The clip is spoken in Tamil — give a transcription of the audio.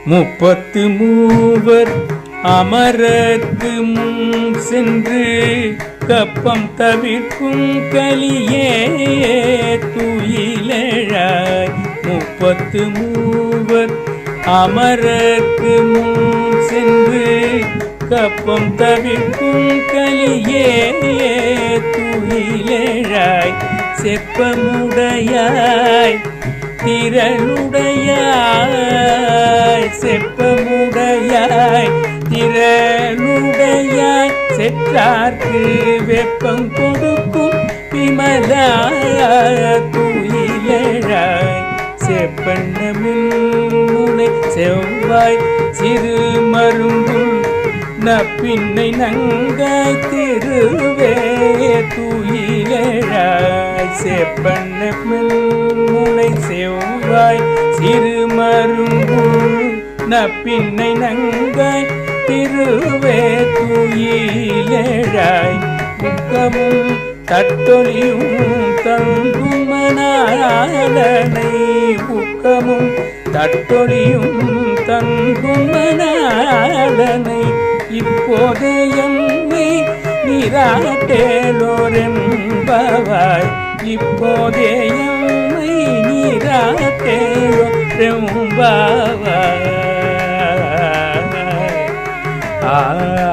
முப்பத்து மூவர் அமரர்க்கு முன் சென்று கப்பம் தவிர்க்கும் கலியே துயிலெழாய். முப்பத்து மூவர் அமரர்க்கு முன் சென்று கப்பம் தவிர்க்கும் கலியே துயிலெழாய். செப்பமுடையாய் திரளுடையாய், செப்பமுடையாய் திரளுடையாய், செற்றார்க்கு வெப்பம் கொடுக்கும் விமலா துயிலெழாய். செப்பண்ணமின் முனை செவ்வாய் சிறு மருங்குள் நப்பின்னை நங்காய் திருவே துயிலெழாய். செப்பண்ணமின் முனை செவ்வாய் சிறு மருங்குள் நப்பின்னை நங்காய் திருவே துயிலெழாய். முக்கமும் தட்டொலியும் தங்கும் மணாளனை, முக்கமும் தட்டொலியும் தங்கும் மணாளனை, இப்போதே எம்மை நீராட்டேலோரெம்பவாய். இப்போதே எம்மை நீராட்டேலோரெம்பவாய்.